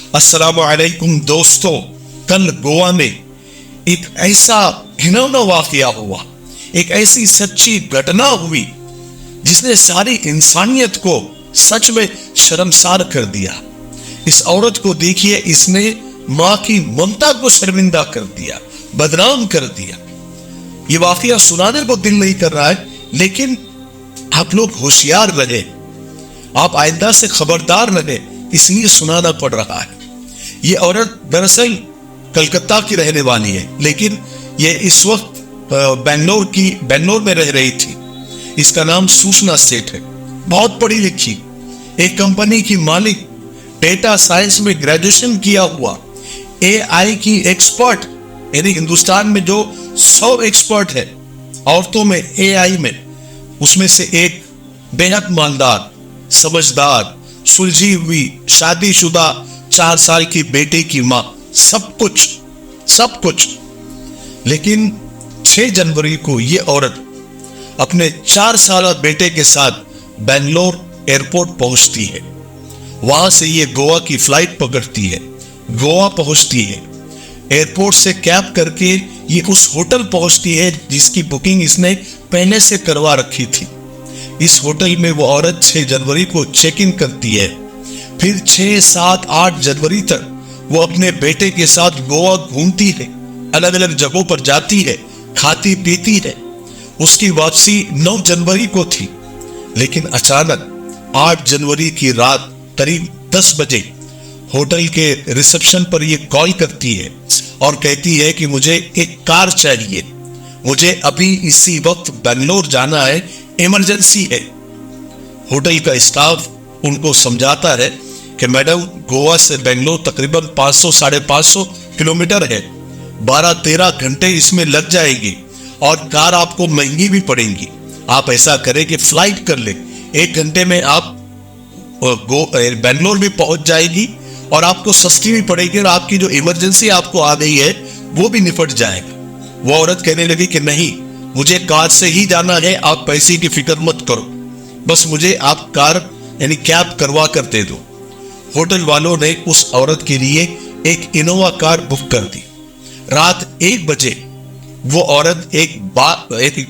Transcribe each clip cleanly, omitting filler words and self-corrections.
अस्सलामु अलैकुम दोस्तों, कल गोवा में एक ऐसा घिनौना वाकया हुआ, एक ऐसी सच्ची घटना हुई जिसने सारी इंसानियत को सच में शर्मसार कर दिया। इस औरत को देखिए, इसने मां की ममता को शर्मिंदा कर दिया, बदनाम कर दिया। ये वाकया सुनाने को दिल नहीं कर रहा है, लेकिन आप लोग होशियार रहे, आप आइंदा से खबरदार रहे, इसलिए सुनाना पड़ रहा है। ये औरत दरअसल कलकत्ता की रहने वाली है, लेकिन ये इस वक्त बेंगलोर में रह रही थी। इसका नाम सूचना सेठ है, बहुत पढ़ी लिखी, एक कंपनी की मालिक, डेटा साइंस में ग्रेजुएशन किया हुआ, एआई की एक्सपर्ट, यानी हिंदुस्तान में जो 100 एक्सपर्ट है औरतों में एआई में, उसमें से एक बेहद मालदार, समझदार, सुलझी हुई, शादीशुदा 4 साल की बेटे की मां, सब कुछ। लेकिन 6 जनवरी को ये औरत अपने 4 साल बेटे के साथ बेंगलोर एयरपोर्ट पहुंचती है। वहां से ये गोवा की फ्लाइट पकड़ती है, गोवा पहुंचती है। एयरपोर्ट से कैब करके ये उस होटल पहुंचती है जिसकी बुकिंग इसने पहले से करवा रखी थी। इस होटल में वो औरत 6 जनवरी को चेक इन करती है। फिर 6, 7, 8 जनवरी तक वो अपने बेटे के साथ गोवा घूमती है, अलग अलग जगहों पर जाती है, खाती पीती है। उसकी वापसी 9 जनवरी को थी, लेकिन अचानक 8 जनवरी की रात करीब 10 बजे होटल के रिसेप्शन पर ये कॉल करती है और कहती है कि मुझे एक कार चाहिए, मुझे अभी इसी वक्त बेंगलोर जाना है, इमरजेंसी है। होटल का स्टाफ उनको समझाता है कि मैडम, गोवा से बेंगलोर तकरीबन 500-550 किलोमीटर है, 12-13 घंटे इसमें लग जाएगी और कार आपको महंगी भी पड़ेगी। आप ऐसा करें कि फ्लाइट कर ले, 1 घंटे में आप बेंगलोर भी पहुंच जाएगी और आपको सस्ती भी पड़ेगी और आपकी जो इमरजेंसी आपको आ गई है वो भी निपट जाएगा। वो औरत कहने लगी कि नहीं, मुझे कार से ही जाना है, आप पैसे की फिक्र मत करो, बस मुझे आप कार यानी कैब करवा कर दे दो। होटल वालों ने उस औरत के लिए एक इनोवा कार बुक कर दी। रात 1 बजे वो औरत एक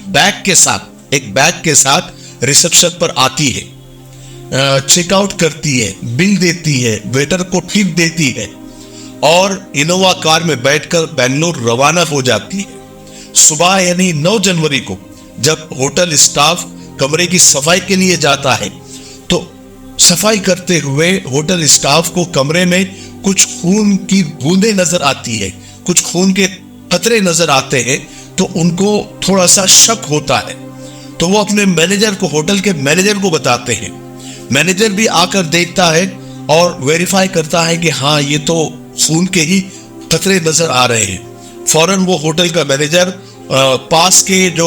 बैग के साथ रिसेप्शन पर आती है, चेकआउट करती है, बिल देती है, वेटर को टिप देती है और इनोवा कार में बैठकर बेंगलोर रवाना हो जाती है। सुबह यानी 9 जनवरी को जब होटल स्टाफ कमरे की सफाई के लिए जाता है, तो सफाई करते हुए होटल स्टाफ को कमरे में कुछ खून की बूंदें नजर आती है, कुछ खून के कतरे नजर आते हैं, तो उनको थोड़ा सा शक होता है। तो वो अपने मैनेजर को, होटल के मैनेजर को बताते हैं। मैनेजर भी आकर देखता है और वेरीफाई करता है कि हाँ, ये तो खून के ही कतरे नजर आ रहे हैं। फौरन वो होटल का मैनेजर पास के जो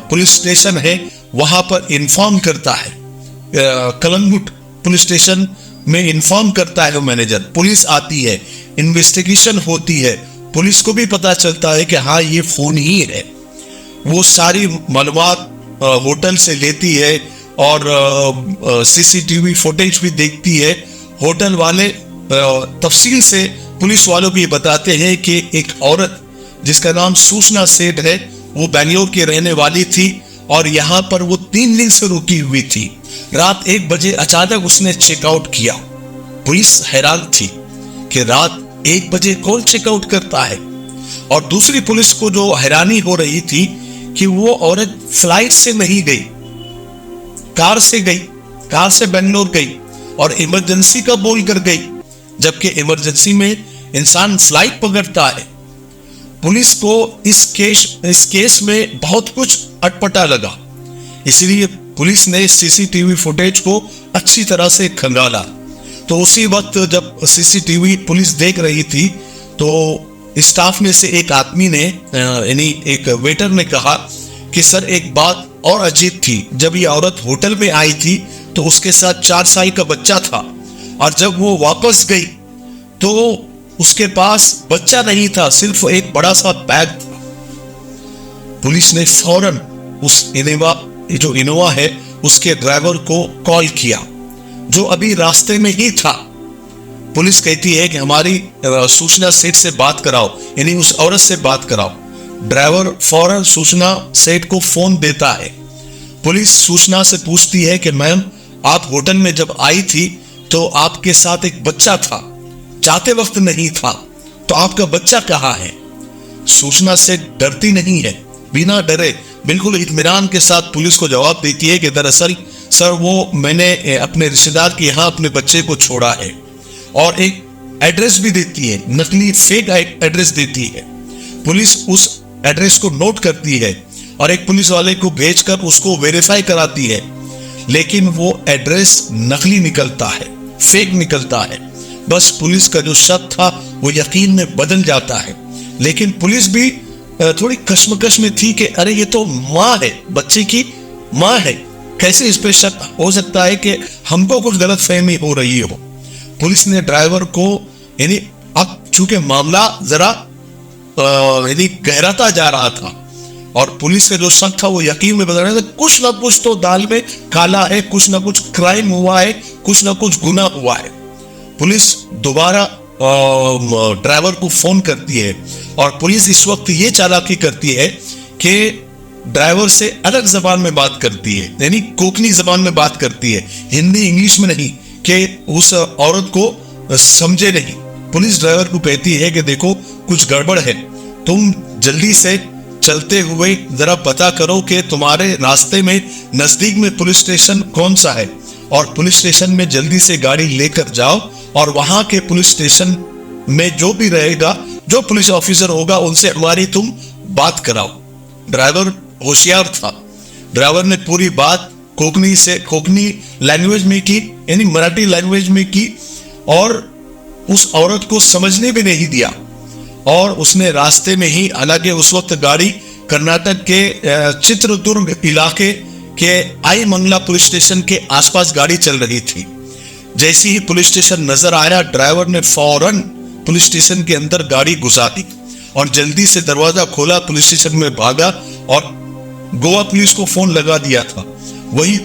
पुलिस स्टेशन है वहां पर इन्फॉर्म करता है, कलंगुट पुलिस स्टेशन में इन्फॉर्म करता है वो मैनेजर। पुलिस आती है, इन्वेस्टिगेशन होती है, पुलिस को भी पता चलता है कि हाँ, ये फोन ही है। वो सारी मालूमात होटल से लेती है और सीसीटीवी फुटेज भी देखती है। होटल वाले तफसील से पुलिस वालों को ये बताते हैं कि एक औरत जिसका नाम सूचना सेठ है, वो बेंगलोर की रहने वाली थी और यहाँ पर वो 3 दिन से रुकी हुई थी। रात 1 बजे अचानक उसने चेकआउट किया। पुलिस हैरान थी कि रात 1 बजे कौन चेकआउट करता है, और दूसरी पुलिस को जो हैरानी हो रही थी कि वो औरत फ्लाइट से नहीं गई, कार से गई, कार से बेंगलोर गई और इमरजेंसी का बोल कर गई, जबकि इमरजेंसी में इंसान फ्लाइट पकड़ता है। पुलिस को इस केस में बहुत कुछ अटपटा लगा, इसलिए पुलिस ने सीसीटीवी फुटेज को अच्छी तरह से खंगाला। तो उसी वक्त जब सीसीटीवी पुलिस देख रही थी, तो स्टाफ में से एक आदमी ने, यानी एक वेटर ने कहा कि सर, एक बात और अजीब थी। जब ये औरत होटल में आई थी तो उसके साथ 4 साल का बच्चा था, और जब वो वापस गई तो उसके पास बच्चा नहीं था, सिर्फ एक बड़ा सा बैग था। पुलिस ने फौरन उस इनोवा है उसके ड्राइवर को कॉल किया, जो अभी रास्ते में ही था। पुलिस कहती है कि हमारी सूचना सेठ से बात कराओ, यानी उस औरत से बात कराओ। ड्राइवर फौरन सूचना सेठ को फोन देता है। पुलिस सूचना से पूछती है कि मैम, आप होटल में जब आई थी तो आपके साथ एक बच्चा था, जाते वक्त नहीं था, तो आपका बच्चा कहाँ है? सूचना से डरती नहीं है, बिना डरे बिल्कुल इत्मीनान के साथ पुलिस को जवाब देती है कि दरअसल सर वो मैंने अपने रिश्तेदार के यहाँ अपने बच्चे को छोड़ा है, और एक एड्रेस भी देती है, नकली फेक एड्रेस देती है। पुलिस उस एड्रेस को नोट करती है और एक पुलिस वाले को भेजकर उसको वेरीफाई कराती है, लेकिन वो एड्रेस नकली निकलता है, फेक निकलता है। बस पुलिस का जो शक था वो यकीन में बदल जाता है। लेकिन पुलिस भी थोड़ी कश्मकश में थी कि अरे ये तो माँ है, बच्चे की माँ है, कैसे इस पे शक हो सकता है कि हमको कुछ गलत फहमी हो रही हो। पुलिस ने ड्राइवर को, यानी अब चूंकि मामला जरा यानी गहराता जा रहा था और पुलिस का जो शक था वो यकीन में बदल रहा था, कुछ ना कुछ तो दाल में काला है, कुछ ना कुछ क्राइम हुआ है, कुछ ना कुछ गुनाह हुआ है। पुलिस दोबारा ड्राइवर को फोन करती है और पुलिस इस वक्त ये चालाकी करती है कि ड्राइवर से अलग जबान में बात करती है, यानी कोंकणी जबान में बात करती है, हिंदी इंग्लिश में नहीं, कि उस औरत को समझे नहीं। पुलिस ड्राइवर को कहती है कि देखो कुछ गड़बड़ है, तुम जल्दी से चलते हुए जरा पता करो कि तुम्हारे रास्ते में नजदीक में पुलिस स्टेशन कौन सा है, और पुलिस स्टेशन में जल्दी से गाड़ी लेकर जाओ और वहां के पुलिस स्टेशन में जो भी रहेगा, जो पुलिस ऑफिसर होगा, उनसे हमारी तुम बात कराओ। ड्राइवर होशियार था, ड्राइवर ने पूरी बात कोंकणी लैंग्वेज में की, यानी मराठी लैंग्वेज में की, और उस औरत को समझने भी नहीं दिया। और उसने रास्ते में ही, हालांकि उस वक्त गाड़ी कर्नाटक के चित्रदुर्ग इलाके के आई मंगला पुलिस स्टेशन के आसपास गाड़ी चल रही थी। जैसे ही पुलिस स्टेशन नजर आया, ड्राइवर ने फौरन पुलिस स्टेशन के अंदर गाड़ी घुसा दी और जल्दी से दरवाजा खोला, पुलिस स्टेशन में भागा और गोवा पुलिस को फोन लगा दिया था। वही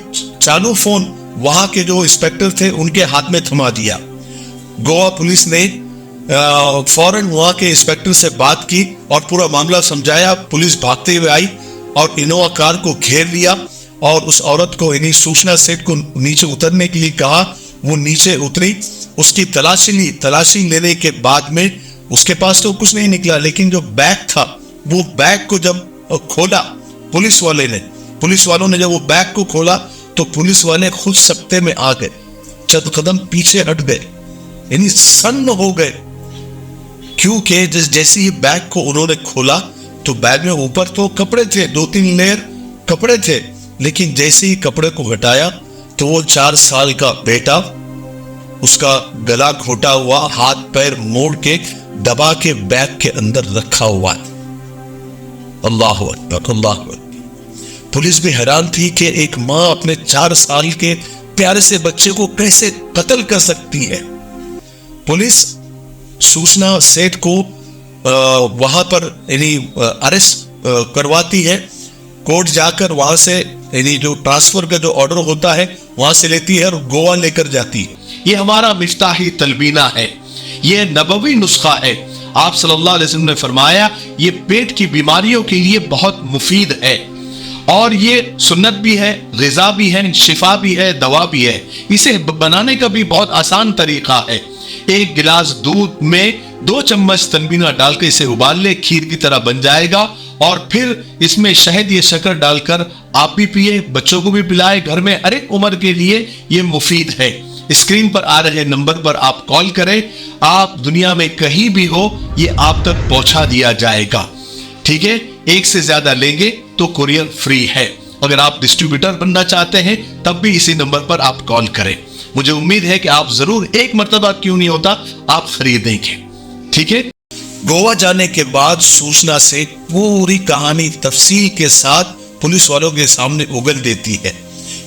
चालू फोन वहां के जो इंस्पेक्टर थे उनके हाथ में थमा दिया। गोवा पुलिस ने फौरन वहां के इंस्पेक्टर से बात की और पूरा मामला समझाया। पुलिस भागते हुए आई और इनोवा कार को घेर लिया और उस औरत को, यानी सूचना सेठ को नीचे उतरने के लिए कहा। वो नीचे उतरी, उसकी तलाशी लेने के बाद में उसके पास तो कुछ नहीं निकला, लेकिन जो बैग था, वो बैग को जब खोला पुलिस वालों ने जब वो बैग को खोला तो पुलिस वाले खुद सकते में आ गए, चंद कदम पीछे हट गए, यानी सन्न हो गए। क्योंकि जैसे ही बैग को उन्होंने खोला तो बैग में ऊपर तो कपड़े थे, 2-3 लेयर कपड़े थे, लेकिन जैसे ही कपड़े को हटाया तो वो 4 साल का बेटा, उसका गला घोटा हुआ, हाथ पैर मोड़ के दबा के बैग के अंदर रखा हुआ है। अल्लाह अकबर, अल्लाह अकबर। पुलिस भी हैरान थी कि एक मां अपने 4 साल के प्यारे से बच्चे को कैसे कत्ल कर सकती है। पुलिस सूचना सेठ को वहां पर यानी अरेस्ट करवाती है। कोर्ट जाकर वहां से, यानी जो ट्रांसफर का जो ऑर्डर होता है वहां से लेती है और गोवा लेकर जाती है। ये हमारा मिफ्ताही तलबीना है, ये नबवी नुस्खा है। आप सल्लल्लाहु अलैहि वसल्लम ने फरमाया ये पेट की बीमारियों के लिए बहुत मुफीद है और ये सुन्नत भी है, ग़िज़ा भी है, शिफा भी है, दवा भी है। इसे बनाने का भी बहुत आसान तरीका है। 1 गिलास दूध में 2 चम्मच तलबीना डालकर इसे उबाल ले, खीर की तरह बन जाएगा। और फिर इसमें शहद या शक्कर डालकर आप भी पिए, बच्चों को भी पिलाए। घर में हर एक उम्र के लिए ये मुफीद है। स्क्रीन पर आ रहे नंबर पर आप कॉल करें, आप दुनिया में कहीं भी हो ये आप तक पहुंचा दिया जाएगा। ठीक है, 1 से ज्यादा लेंगे तो कुरियर फ्री है। अगर आप डिस्ट्रीब्यूटर बनना चाहते हैं तब भी इसी नंबर पर आप कॉल करें। मुझे उम्मीद है कि आप जरूर, एक मर्तबा क्यों नहीं होता, आप खरीदेंगे। ठीक है। गोवा जाने के बाद सूचना से पूरी कहानी तफसील के साथ पुलिस वालों के सामने उगल देती है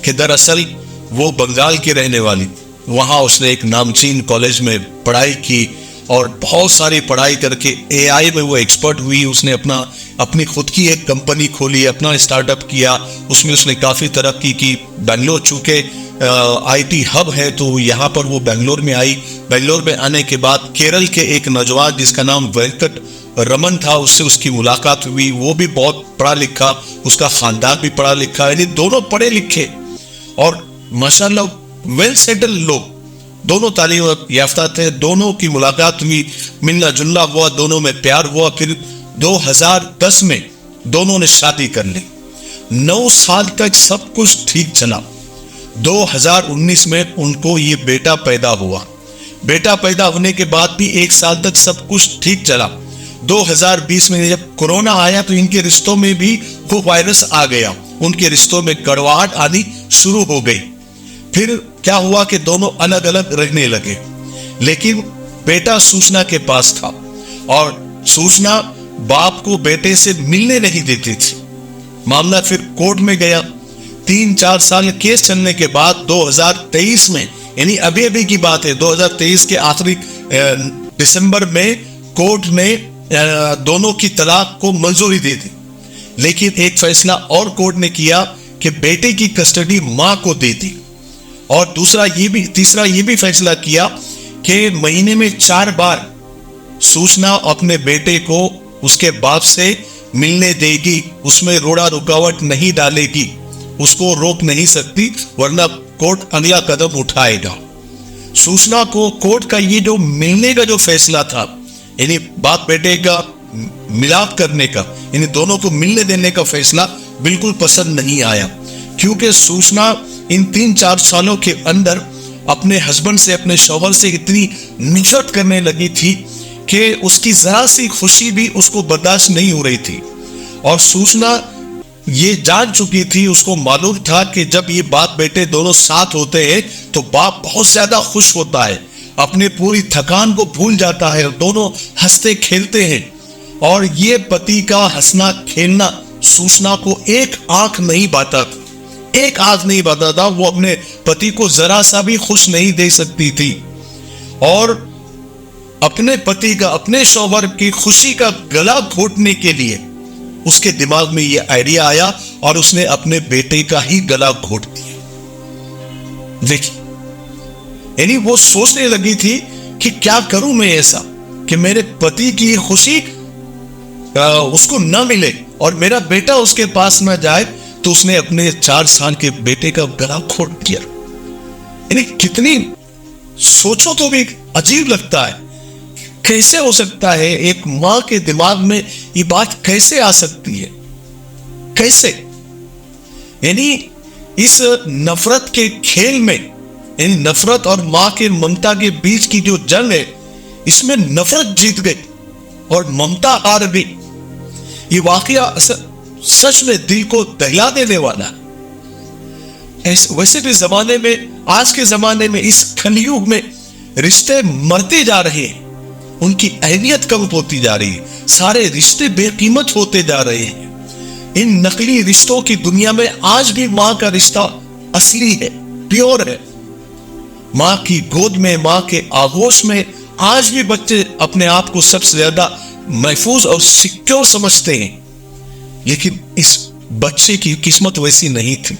कि दरअसल वो बंगाल की रहने वाली, वहां उसने एक नामचीन कॉलेज में पढ़ाई की और बहुत सारी पढ़ाई करके एआई में वो एक्सपर्ट हुई। उसने अपनी खुद की एक कंपनी खोली, अपना स्टार्टअप किया, उसमें उसने काफ़ी तरक्की की। बेंगलोर चूँकि आईटी हब है तो यहाँ पर वो बेंगलोर में आई। बेंगलोर में आने के बाद केरल के एक नौजवान जिसका नाम वेंकट रमन था, उससे उसकी मुलाकात हुई। वो भी बहुत पढ़ा लिखा, उसका खानदान भी पढ़ा लिखा, यानी दोनों पढ़े लिखे और माशाल्लाह वेल सेटल लोग, दोनों तालीम याफ्ता थे। दोनों की मुलाकात हुई, मिलना जुलना हुआ, दोनों में प्यार हुआ। फिर 2010 में दोनों ने शादी कर ली। 9 साल तक सब कुछ ठीक चला। 2019 में उनको ये बेटा पैदा हुआ। बेटा पैदा होने के बाद भी 1 साल तक सब कुछ ठीक चला। 2020 में जब कोरोना आया तो इनके रिश्तों में भी वो वायरस आ गया, उनके रिश्तों में कड़वाहट आनी शुरू हो गई। फिर क्या हुआ कि दोनों अलग अलग रहने लगे, लेकिन बेटा सूचना के पास था और सूचना बाप को बेटे से मिलने नहीं देती थी। मामला फिर कोर्ट में गया। 3-4 साल केस चलने के बाद 2023 में, यानी अभी अभी की बात है, 2023 के आखिरी दिसंबर में कोर्ट ने दोनों की तलाक को मंजूरी दे दी। लेकिन एक फैसला और कोर्ट ने किया कि बेटे की कस्टडी मां को दे दी। और तीसरा ये भी फैसला किया कि महीने में 4 बार सूचना अपने बेटे को उसके बाप से मिलने देगी, उसमें रोड़ा रुकावट नहीं डालेगी, उसको रोक नहीं सकती वरना कोर्ट अगला कदम उठाएगा। सूचना को कोर्ट का ये जो मिलने का जो फैसला था, यानी बाप बेटे का मिलाप करने का, यानी दोनों को मिलने देने का फैसला बिल्कुल पसंद नहीं आया, क्योंकि सूचना इन 3-4 सालों के अंदर अपने हस्बैंड से, अपने शौहर से इतनी नफरत करने लगी थी कि उसकी जरा सी खुशी भी उसको बर्दाश्त नहीं हो रही थी। और सूचना ये जान चुकी थी, उसको मालूम था कि जब ये बाप बेटे दोनों साथ होते हैं तो बाप बहुत ज्यादा खुश होता है, अपने पूरी थकान को भूल जाता है, दोनों हंसते खेलते हैं। और ये पति का हंसना खेलना सूचना को एक आंख नहीं बाता था, एक आंख नहीं बाता था। वो अपने पति को जरा सा भी खुश नहीं दे सकती थी। और अपने पति का, अपने शौहर की खुशी का गला घोटने के लिए उसके दिमाग में यह आइडिया आया और उसने अपने बेटे का ही गला घोट दिया। देखिए, यानी वो सोचने लगी थी कि क्या करूं मैं ऐसा कि मेरे पति की खुशी उसको न मिले और मेरा बेटा उसके पास न जाए। तो उसने अपने 4 साल के बेटे का गला घोट दिया। यानी कितनी, सोचो तो भी अजीब लगता है, कैसे हो सकता है, एक मां के दिमाग में ये बात कैसे आ सकती है, कैसे? यानी इस नफरत के खेल में, यानी नफरत और मां के ममता के बीच की जो जंग है, इसमें नफरत जीत गई और ममता हार गई। ये वाकया सच में दिल को दहला देने वाला। वैसे भी जमाने में, आज के जमाने में, इस कलयुग में रिश्ते मरते जा रहे हैं, उनकी अहमियत कम होती जा रही है, सारे रिश्ते बेकीमत होते जा रहे हैं। इन नकली रिश्तों की दुनिया में आज भी मां का रिश्ता असली है, प्योर है। मां की गोद में, मां के आगोश में आज भी बच्चे अपने आप को सबसे ज्यादा महफूज और सिक्योर समझते हैं। लेकिन इस बच्चे की किस्मत वैसी नहीं थी।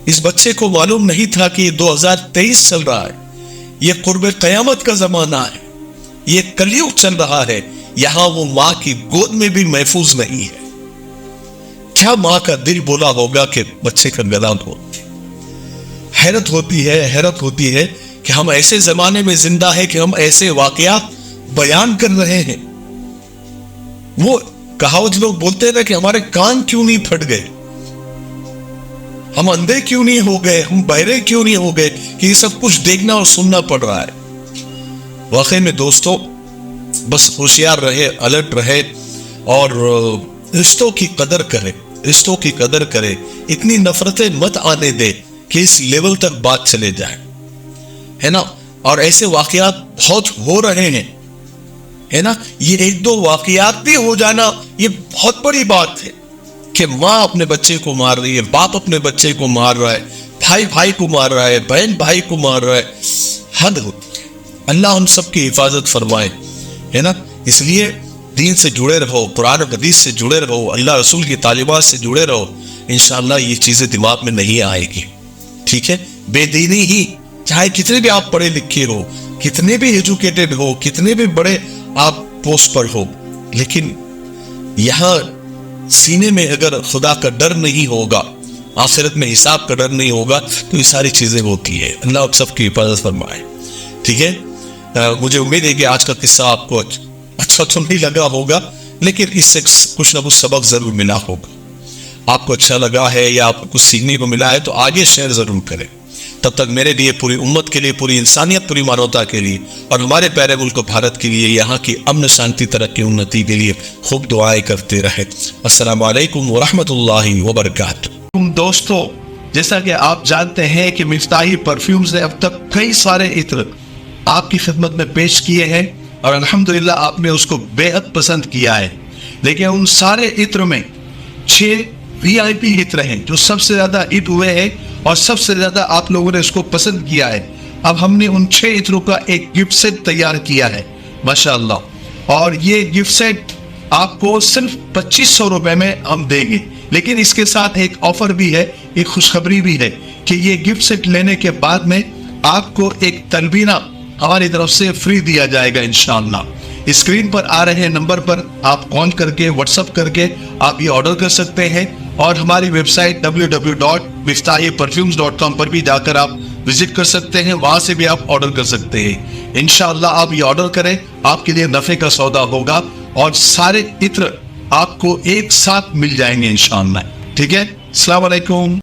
इस बच्चे को मालूम नहीं था कि ये 2023 चल रहा है, ये कुर्बे कयामत का जमाना है, ये कलयुग चल रहा है। यहां वो मां की गोद में भी महफूज नहीं है। क्या मां का दिल बोला होगा कि बच्चे का गला घोट। हैरत होती है कि हम ऐसे जमाने में जिंदा है कि हम ऐसे वाकयात बयान कर रहे हैं। वो कहावत लोग बोलते हैं ना कि हमारे कान क्यों नहीं फट गए, हम अंधे क्यों नहीं हो गए, हम बहरे क्यों नहीं हो गए कि ये सब कुछ देखना और सुनना पड़ रहा है। वाकई में दोस्तों, बस होशियार रहे, अलर्ट रहे और रिश्तों की कदर करें, रिश्तों की कदर करें। इतनी नफरतें मत आने दे कि इस लेवल तक बात चले जाए, है ना। और ऐसे वाकयात बहुत हो रहे हैं, है ना। ये 1-2 वाकयात भी हो जाना ये बहुत बड़ी बात है कि माँ अपने बच्चे को मार रही है, बाप अपने बच्चे को मार रहा है, भाई भाई को मार रहा है, बहन भाई को मार रहा है। हद होती है, अल्लाह हम सब की हिफाजत फरमाए, है ना। इसलिए दीन से जुड़े रहो, कुरान और हदीस से जुड़े रहो, अल्लाह रसूल की तालीमात से जुड़े रहो, इंशाअल्लाह ये चीज़ें दिमाग में नहीं आएगी। ठीक है, बेदीनी ही चाहे कितने भी आप पढ़े लिखे हो, कितने भी एजुकेटेड हो, कितने भी बड़े आप पोस्ट पर हो, लेकिन यहाँ सीने में अगर खुदा का डर नहीं होगा, आखिरत में हिसाब का डर नहीं होगा, तो ये सारी चीज़ें होती है। अल्लाह आप सबकी हिफाजत फरमाए। ठीक है, मुझे उम्मीद है कि आज का किस्सा आपको अच्छा तो नहीं लगा होगा, लेकिन इससे कुछ ना कुछ सबक जरूर मिला होगा। आपको अच्छा लगा है या आपको कुछ सीखने को मिला है तो आगे शेयर जरूर करें। तब तक मेरे लिए, पूरी उम्मत के लिए, पूरी इंसानियत, पूरी मानवता के लिए और हमारे प्यारे मुल्क भारत के लिए, यहाँ की अमन शांति तरक्की उन्नति के लिए खूब दुआएं करते रहे। अस्सलामु अलैकुम व रहमतुल्लाहि व बरकातुहू। दोस्तों, जैसा कि आप जानते हैं कि मिफ्ताही परफ्यूम्स ने अब तक कई सारे इत्र आपकी खिदमत में पेश किए हैं और अल्हम्दुलिल्लाह आपने उसको बेहद पसंद किया है। लेकिन उन सारे इत्र में 6 VIP इत्र हैं जो सबसे ज्यादा हिट हुए हैं और सबसे ज्यादा आप लोगों ने उसको पसंद किया है। अब हमने उन 6 इत्रों का एक गिफ्ट सेट तैयार किया है माशाअल्लाह, और ये गिफ्ट सेट आपको सिर्फ 2500 रुपए में हम देंगे। लेकिन इसके साथ एक ऑफर भी है, एक खुशखबरी भी है कि ये गिफ्ट सेट लेने के बाद में आपको एक तलबीना हमारी तरफ से फ्री दिया जाएगा इंशाअल्लाह। स्क्रीन पर आ रहे नंबर पर आप कॉल करके, व्हाट्सएप करके आप ये ऑर्डर कर सकते हैं और हमारी वेबसाइट www.miftahperfumes.com पर भी जाकर आप विजिट कर सकते हैं, वहां से भी आप ऑर्डर कर सकते हैं। इंशाअल्लाह आप ये ऑर्डर करें, आपके लिए नफे का सौदा होगा और सारे इत्र आपको एक साथ मिल जाएंगे इंशाअल्लाह। ठीक है, अस्सलाम वालेकुम।